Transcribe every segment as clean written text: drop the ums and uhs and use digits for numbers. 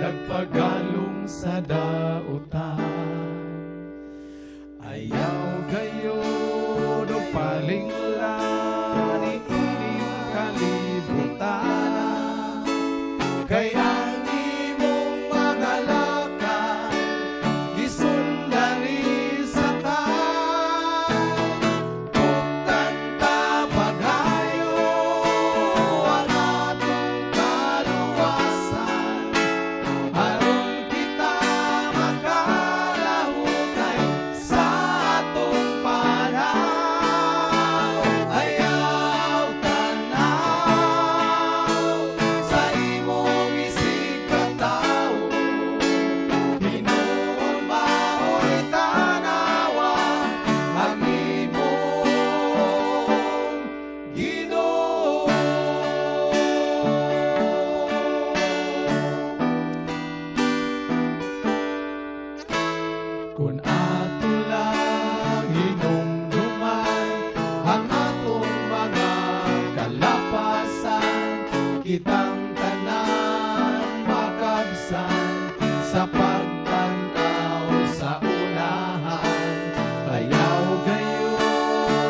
nagpagalong sa dautan. Ayaw gayo do palinglan ining kalibutan, kaya imong mga lakad gisundan ni Satan. Buktan ta paghayo ang atong kaluwasan, aron kita makalahutay sa atong panaw. Ayaw tanaw sa imong isig katawo, hinuon mao'y tanawa ang imong Ginoo. Kung ato lang hinumduman ang atong mga kalapasan, kitang tanan makabsan sa pagtanaw sa unahan. Ayaw gayo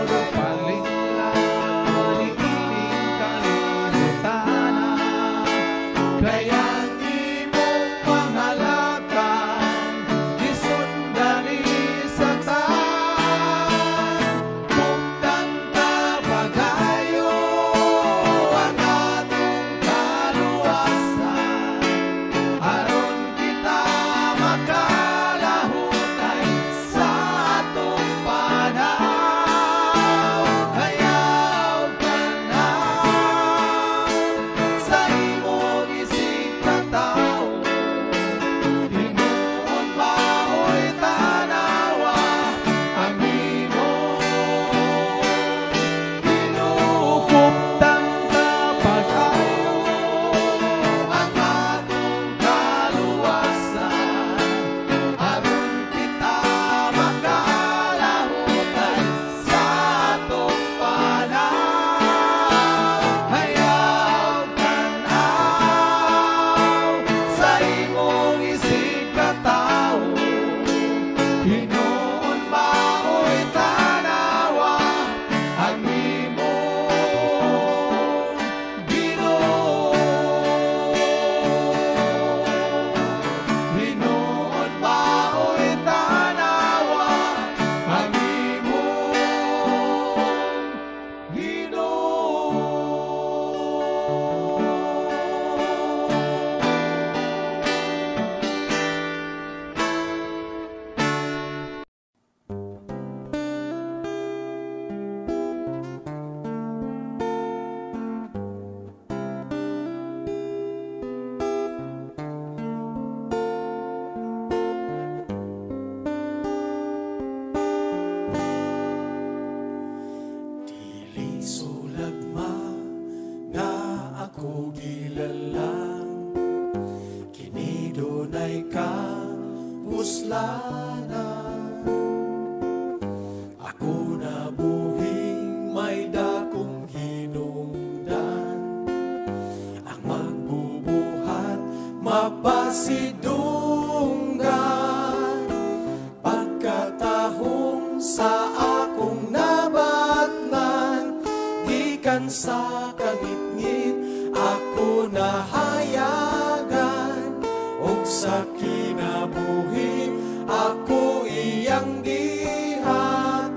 do palinglan ining kalibutan, kaya imong pangalakan gisundan ni Satan. Buktan ta paghayo ang atong kaluwasan, aron kita makalahutay sa atong panaw. Ayaw tanaw sa imong isig katawo, hinuon mao'y tanawa ang imong Ginoo. Buktan ta paghayo ang atong kaluwasan, aron kita makalahutay sa atong panaw. Ayaw tanaw sa imong isig katawo, hinuon mao'y tanawa ang imong Ginoo. Hinuon mao'y tanawa ang imong Ginoo. Dili sulagma nga ako gilalang, kini dunay kapuslanan. Ako nabuhing may dakong hinungdan, ang magbubuhat mapasidunggan. Pagkatahong sa akong nabatnan, gikan sa kangit-ngit ako nahayagan, ug sa kinabuhi ako iyang gihatagan.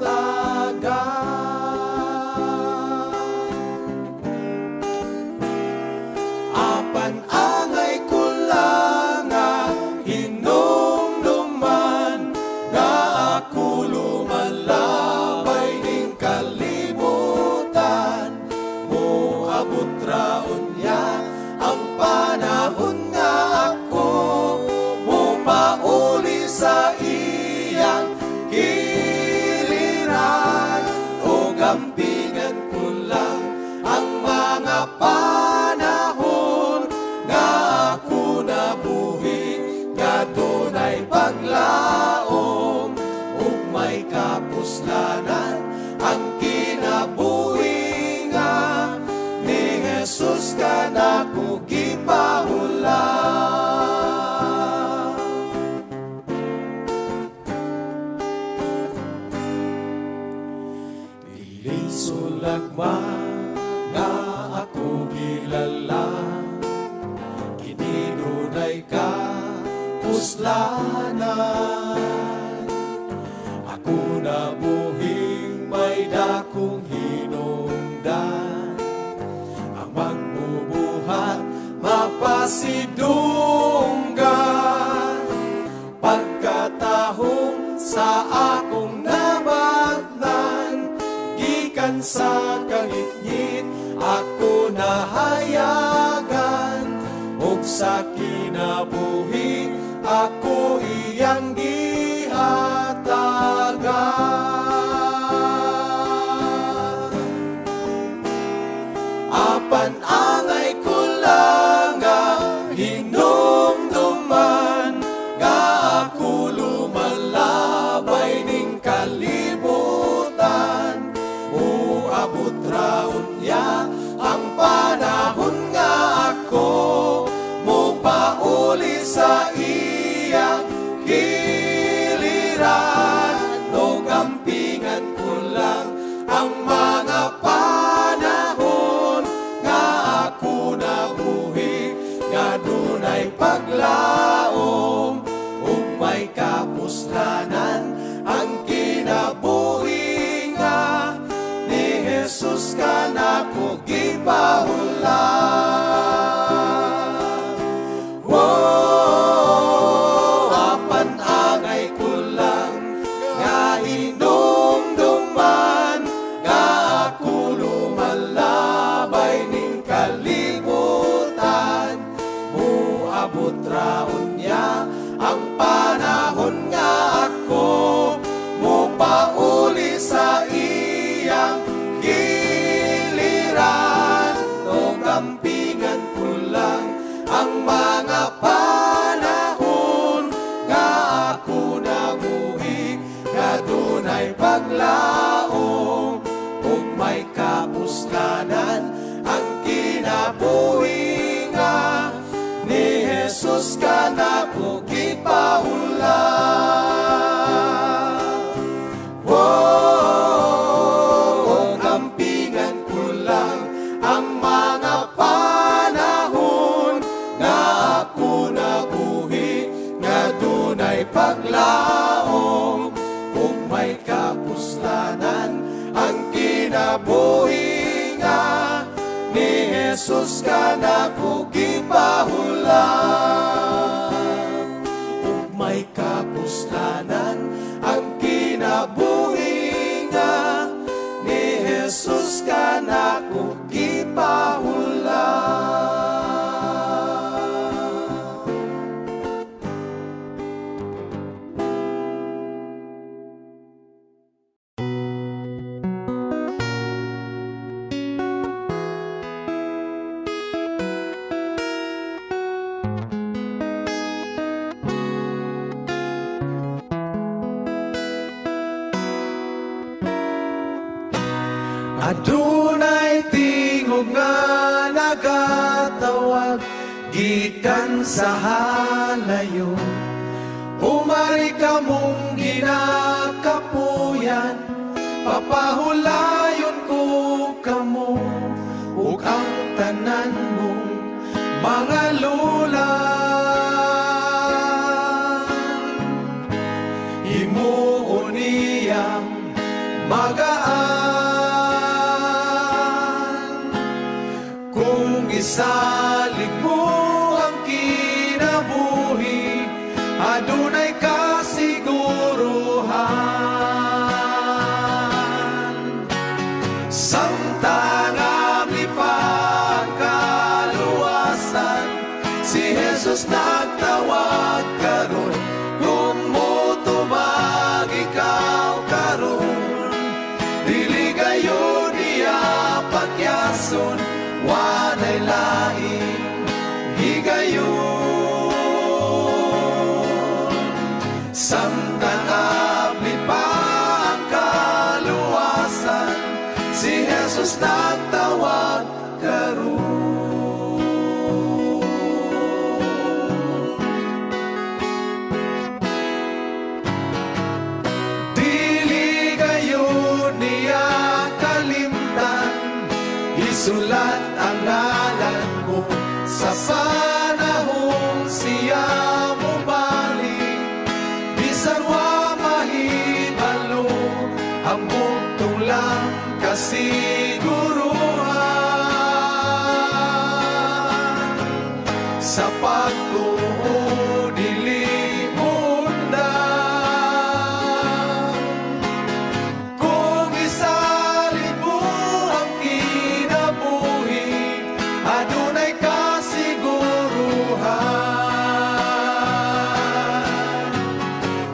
Apan angay kulangan kapuslanan. Ako nabuhing may dakong hinungdan, ang magbubuhat mapasidunggan. Pagkatahong sa akong nabatnan, gikan sa kangit-ngit ako nahayagan. Ug sa kinabuhi ako iyang gihatagan. Apan angay ko lang ang hinumduman, nga ako lumalabay ning kalibutan. Uabot raon niya ang panahon nga ako mupauli sa iyang giliran. No gampingan ko lang ang mga panahon nga ako nabuhi, nga dunay paglaom ug may kapuslanan. Ang kinabuhi nga ni Jesus ka nako gipahulan. Apan angay ko lang nga hinumduman, nga ako lumalabay ning kalibutan. Muabot raon niya ang panahon nga ako mupauli sa iyang giliran. No gampingan ko lang ang mga panahon nga ako nabuhi, nga dunay paglaom ug may kapuslanan. Ang kinabuhi nga ni Jesus ka nako gipahulan. Gampingan ko lang ang mga panahon nga ako nabuhi, nga dunay paglaom ug may kapuslanan. Ang kinabuhi nga ni Jesus ka nako gipahulan. Ug may kapuslanan. Ang kinabuhi nga ni Jesus ka nako gipahulan. Adunay tingog nga nagatawag gikan sa halayo. Umari ka mong ginakapuyan, papahulayon ko kamo ug ang tanan mong mga lula. Himuon niyang magaan kung isalig mo ang kinabuhi, adunay kasiguruhan. Samtang amlipang kaluwasan, si Jesus nagtawag karon. Kung mo tumag ikaw karon, dili gayon niya pagyason, wanay lain higayon. Samtang abli pa ang kaluwasan, si Jesus nagtawag karon. Dili gayon niya kalimtan, isulat ang ngalan ko sa panahong siya mo balik. kasiguruhan sa pagtuo dili mundan. Kung isalin mo ang kinabuhi, adunay kasiguruhan.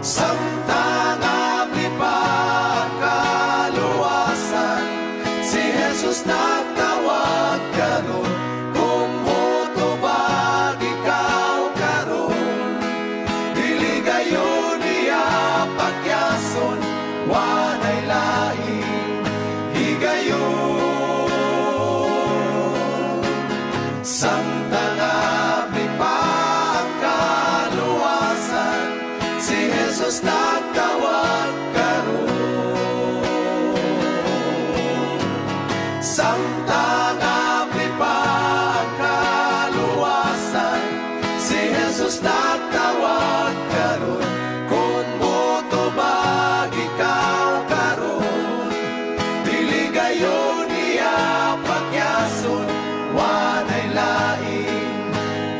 Samtang abli pa ang kaluwasan, si Jesus nagtawag karon. Kung motubag ikaw karon, dili gayon niya pagyason, wanay lain higayon. Samtang abli pa ang kaluwasan, si Jesus nagtawag karon. Samtang abli pa ang kaluwasan, si Jesus nagtawag karon. Kung motubag ikaw karon, dili gayon niya pagyason, wanay lain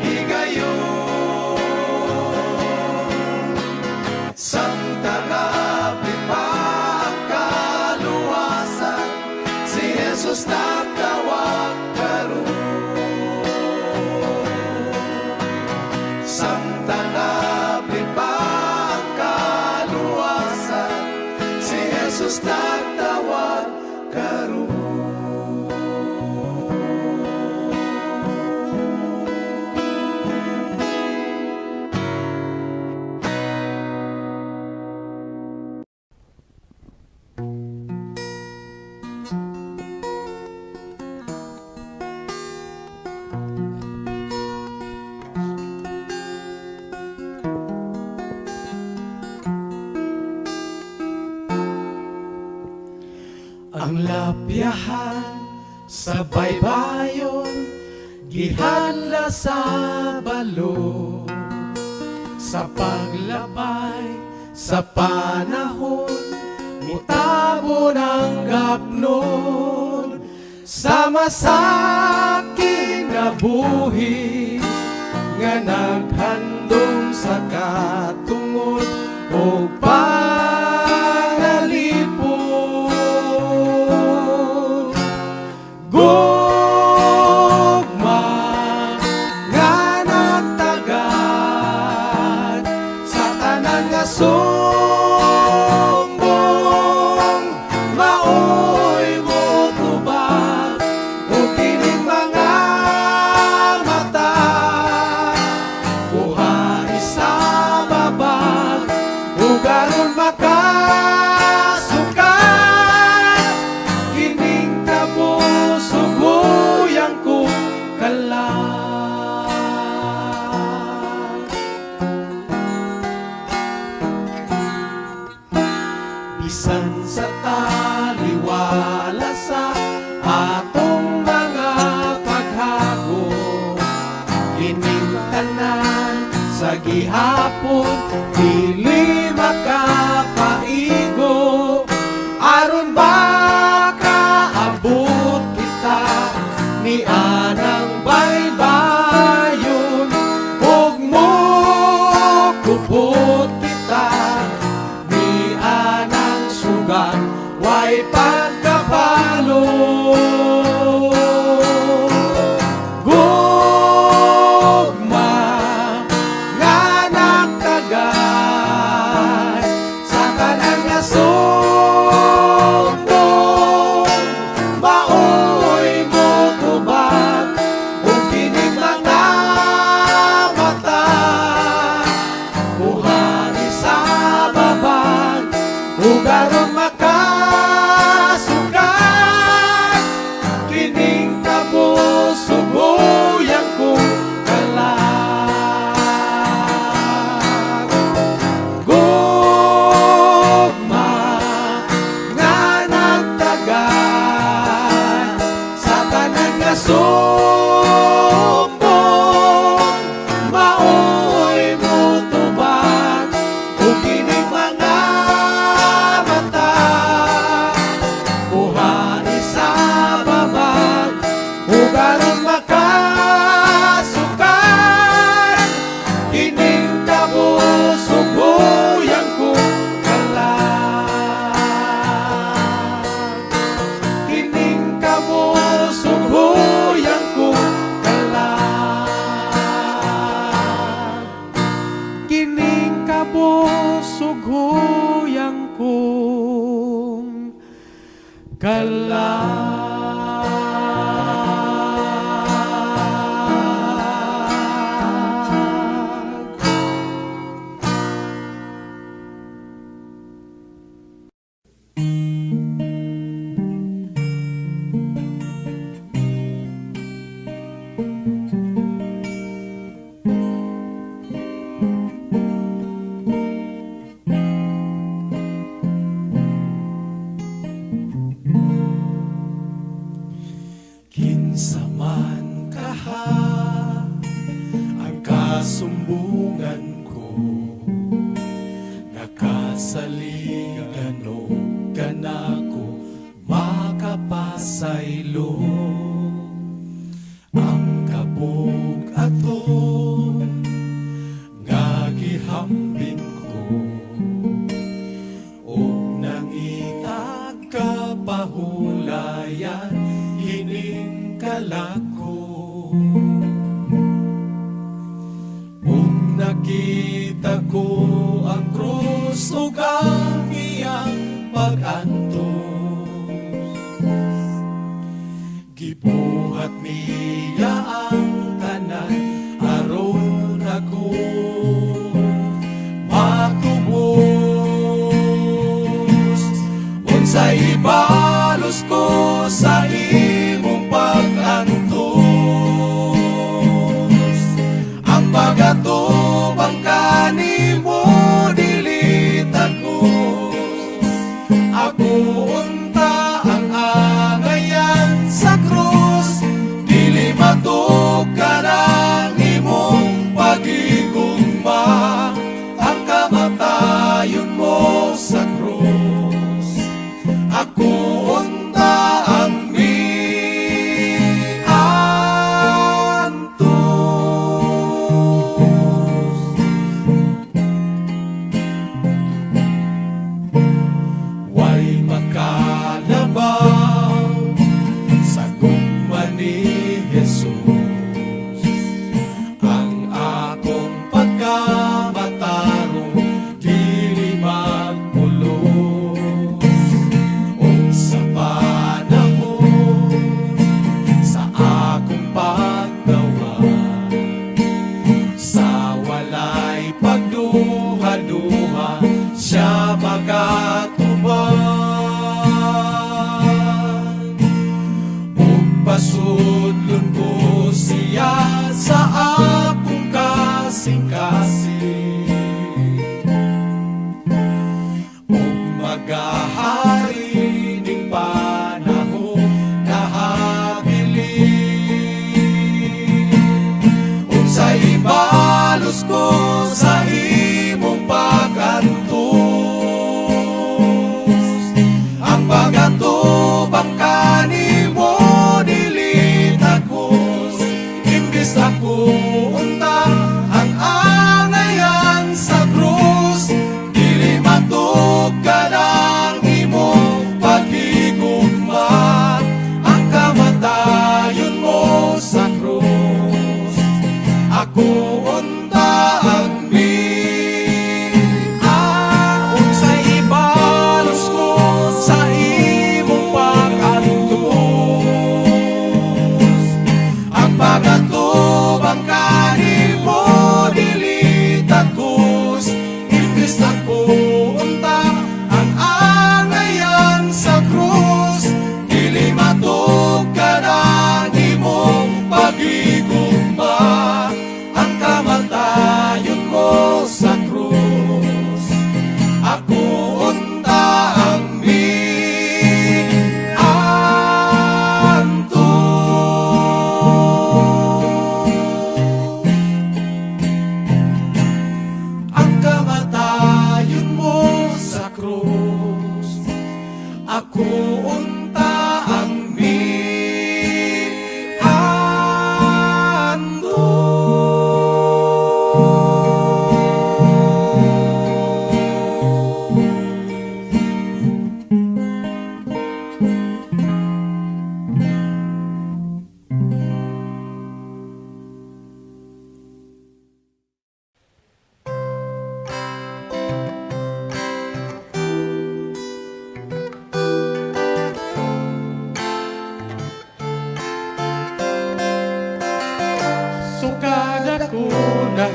higayon. Samtang abli pa ang kaluwasan, si Jesus nagtawag karon. Samtang abli pa ang kaluwasan, si Jesus nagtawag karon. Ang lapyahan sa baybayon, gihanla sa balo, sa paglabay sa panahon, mitabo ng gapnon, sa masakin nga buhi, nga naghandom sa katungod o panalipod. Gugma nga nagtagad sa tanan nga sumbong, maoy mo tubag o kining mga mata, buhay sa babag ugaron makasukat, kining kabusuguyang ko kalat. Bisan sa taliwala sa atong mga paghago, kining tanan sa gihapon dili makapaigo, aron baka abot kita ni anang baybayon, ug mo kupot kita ni anang sugat way pagkapalo. Gugma nga nagtagad kining kabusugoyan ko kalag. Kining kabusugoyan ko kalag. Kining kabusugoyan kong kalag. Kinsaman kaha ang kasumbungan ko, nakasaligan o ganako makapasaylo. Ang kabog aton nga gihambing ko, o nangitag kapahulayan hining kalako. Ug nakita ko ang krus ug ang iyang pag-antos, gibuhat niya ang tanan aron ako matubos. Unsay ibalos ko sa imong pag-antos, ang pag-atubang kanimo dili tagos. Ako unta ang angayan sa krus, dili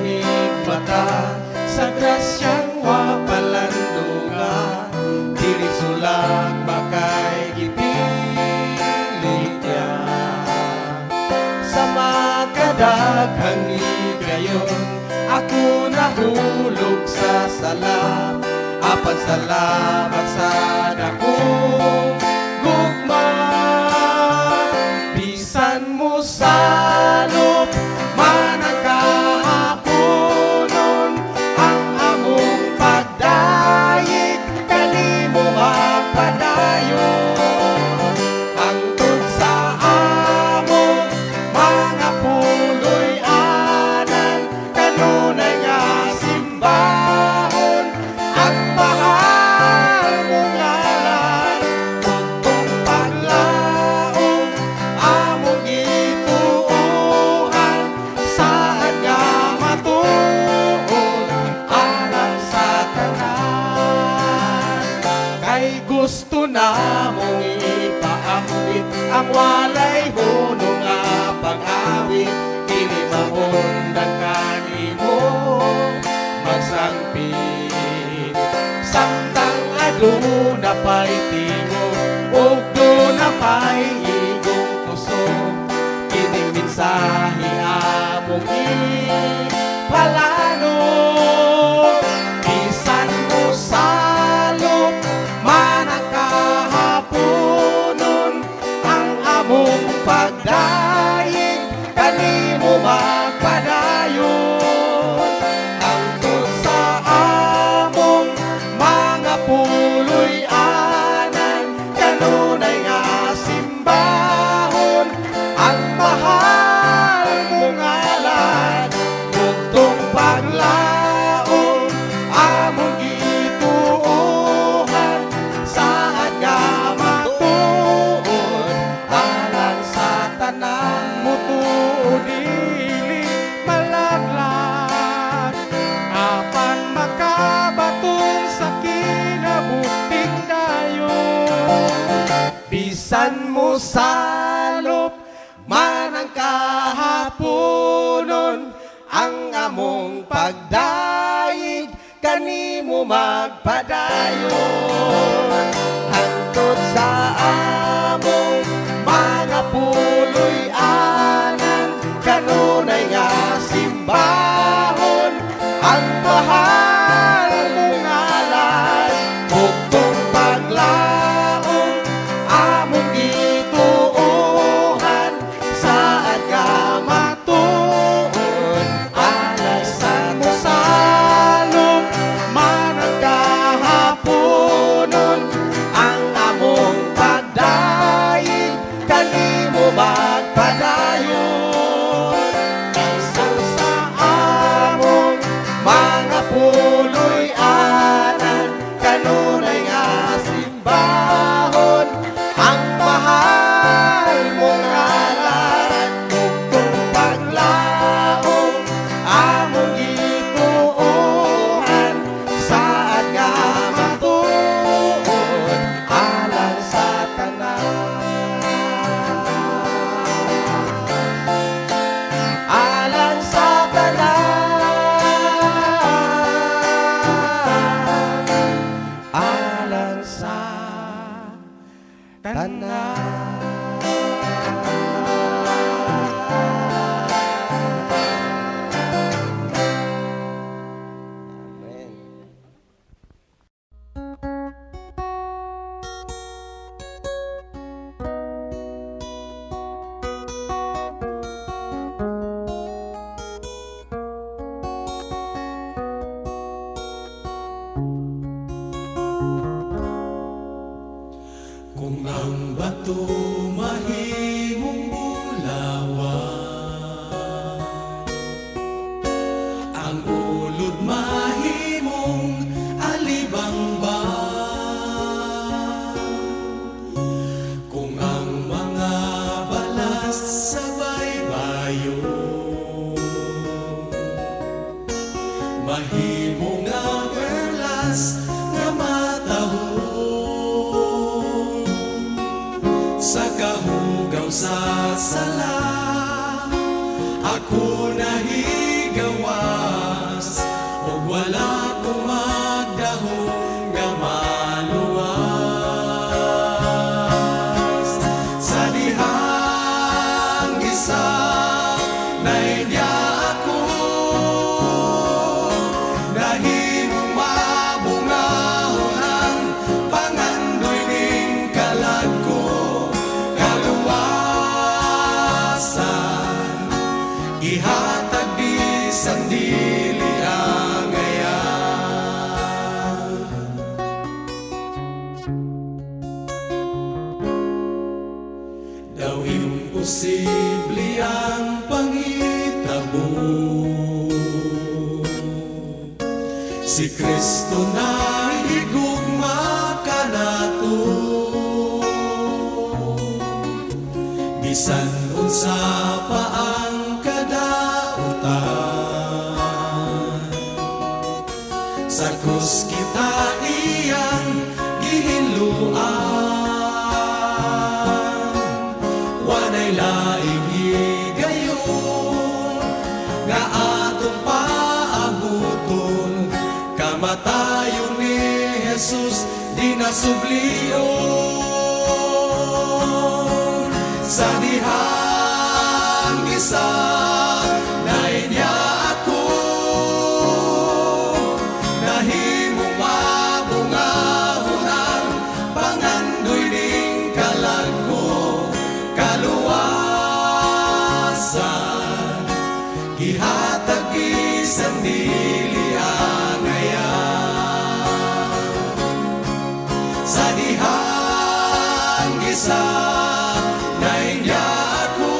higmata sa grasyang wapalandunga, dili sulak bakay gipilit niya. Sa makadaghang higayon, ako nahulog sa salap, apan salamat sa dakong gugma. Bisan mo salop man ang kahaponon, ang among pagdayeg kanimo magpadayon. Hangtod sa among mga puloy-anan, kanunay nga simbahon, ang mahal mong ngalan. Tugtong paglaom among gituuhan, saan nga matuod alang sa tanan. Kay gusto namong ipaambit ang walay hunong nga pag-awit, dili mahundan kanimo magsangpit. Samtang aduna pa'y tingog ug duna pa'y igong puso, kining mensahe among ipalano. Bisan mo salop man ang kahaponon, ang among pagdayeg kanimo magpadayon. Hangtod sa among mga puloy-anan, kanunay nga simbahon, ang mahal mong ngalan. Tugtong paglaom among gituuhan, saan nga matuod alang sa tanan. Mutuod dili malaglag, apan makabaton sa kinabuting dayon. Bisan mo salop man ang kahaponon, ang among pagdayeg kanimo magpadayon. Hangtod sa among mga puloy-anan, kanunay nga simbahon, ang mahal mong ngalan. Tugtong paglaom among gituuhan, saan nga matuod alay sa mo salop man ang kahaponon, ang among pagdayeg kanimo magpadayon. Bisan sa among mga puloy-anan, kanunay nga simbahon, ang mahal mong ngalan. Tugtong paglaom among gituuhan, saan nga matuod alang sa tanan. Alang sa tanan, alang sa tanan. Amen. Kung ang bato mahimong bulawan, ang ulod mahimong alibangban, kung ang mga balas sa baybayon mahimong nga perlas nga matahon, sa kahugaw sa sala ako nahigawan. Si Kristo na higugma kanato, bisan unsa pa ang kadautan. Sa krus kita iyang gihinluan, wanay laing higayon nga atong paabuton. Kamatayon ni Jesus di nasublion. Sa dihang gisa nain niya ako, nahimong mabungahon ang pangandoy ning kalag ko. Kaluwasan gihatag bisan dili angayan. Sa dihang gisa nain niya ako,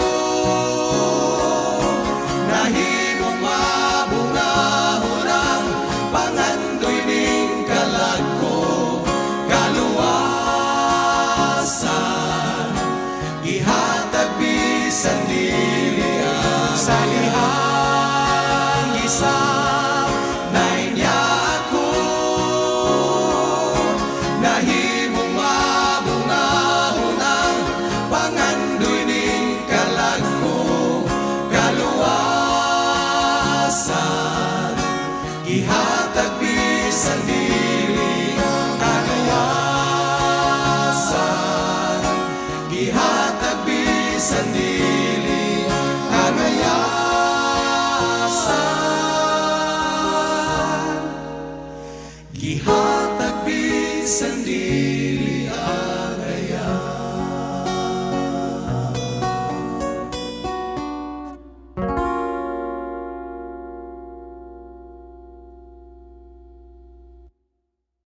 nahimong mabungahon ang pangandoy ning kalag ko. Kaluwasan gihatag bisan dili angayan. Sa dihang gisa nain niya ako, nahimong mabungahon ang pangandoy ning kalag ko. Kaluwasan gihatag bisan dili. Kaluwasan gihatag bisan dili. Kaluwasan gihatag bisan dili.